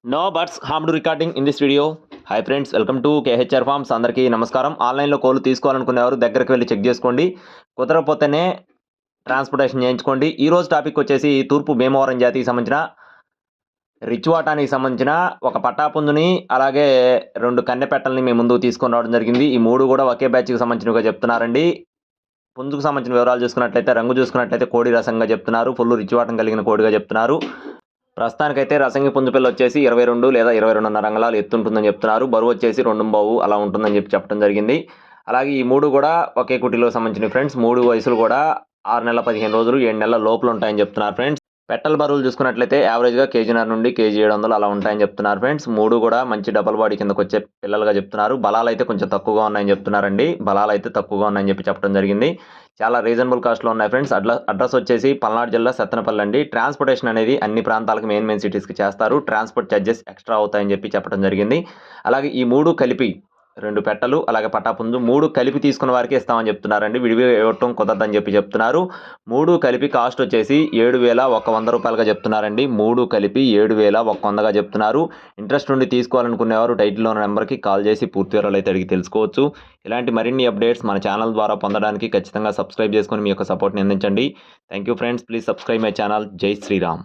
No birds harmed recording in this video. Hi friends, welcome to KHR farms. అందరికీ నమస్కారం. ఆన్లైన్లో కోళ్ళు తీసుకోవాలనుకునేవారు దగ్గరికి వెళ్ళి చెక్ చేసుకోండి. కుదరకపోతేనే ట్రాన్స్పోర్టేషన్ చేయించుకోండి. ఈరోజు టాపిక్ వచ్చేసి తూర్పు భీమవరం జాతికి సంబంధించిన రిచ్ వాటానికి సంబంధించిన ఒక పట్టాపుంజుని అలాగే 2 కన్నెపెట్టల్ని మేము ముందుకు తీసుకొని రావడం జరిగింది. ఈ 3 కూడా ఒకే బ్యాచ్కి సంబంధించినవిగా చెప్తున్నారండి. పుంజుకు సంబంధించిన వివరాలు చూసుకున్నట్లయితే, రంగు చూసుకున్నట్లయితే కోడి రసంగా చెప్తున్నారు. ఫుల్ రిచ్ వాటం కలిగిన కోడిగా చెప్తున్నారు. ప్రస్తుతానికైతే రసంగి పుంజు పిల్ల వచ్చేసి 22 లేదా 22.5 అంగుళాలు ఎత్తుంటుందని చెప్తున్నారు. బరువు వచ్చేసి 2 అలా ఉంటుందని చెప్పడం జరిగింది. అలాగే ఈ 3 కూడా ఒకే కుటీలో సంబంధించిన ఫ్రెండ్స్. 3 వయసులు కూడా 6 నెలల 15 రోజులు 7 నెలల లోపల ఉంటాయని చెప్తున్నారు ఫ్రెండ్స్. పెట్టల బరువులు చూసుకున్నట్లయితే యావరేజ్గా కేజీన్నర నుండి కేజీ 700 అలా ఉంటాయని చెప్తున్నారు ఫ్రెండ్స్. 3 కూడా మంచి డబల్ బాడీ కిందకు వచ్చే పిల్లలుగా చెప్తున్నారు. బలాలు అయితే కొంచెం తక్కువగా ఉన్నాయని చెప్తున్నారండి. బలాలు అయితే తక్కువగా ఉన్నాయని చెప్పడం జరిగింది. చాలా రీజనబుల్ కాస్ట్లో ఉన్నాయి ఫ్రెండ్స్. అడ్రస్ వచ్చేసి పల్నాడు జిల్లా సత్తెనపల్లి అండి. ట్రాన్స్పోర్టేషన్ అనేది అన్ని ప్రాంతాలకు మెయిన్ సిటీస్కి చేస్తారు. ట్రాన్స్పోర్ట్ ఛార్జెస్ ఎక్స్ట్రా అవుతాయని చెప్పడం జరిగింది. అలాగే ఈ 3 కలిపి 2 పెట్టలు అలాగే పట్టాపుంజు 3 కలిపి తీసుకున్న వారికి ఇస్తామని చెప్తున్నారండి. విడివిగా ఇవ్వటం కుదరదని చెప్తున్నారు. 3 కలిపి కాస్ట్ వచ్చేసి 7,100 రూపాయలుగా చెప్తున్నారండి. 3 కలిపి 7,100గా చెప్తున్నారు. ఇంట్రెస్ట్ ఉండి తీసుకోవాలనుకునేవారు టైటిల్లో ఉన్న నెంబర్కి కాల్ చేసి పూర్తి వివరాలు అయితే అడిగి తెలుసుకోవచ్చు. ఇలాంటి మరిన్ని అప్డేట్స్ మన ఛానల్ ద్వారా పొందడానికి ఖచ్చితంగా సబ్స్క్రైబ్ చేసుకొని మీ యొక్క సపోర్ట్ని అందించండి. Thank you friends. Please subscribe my channel. జై శ్రీరామ్.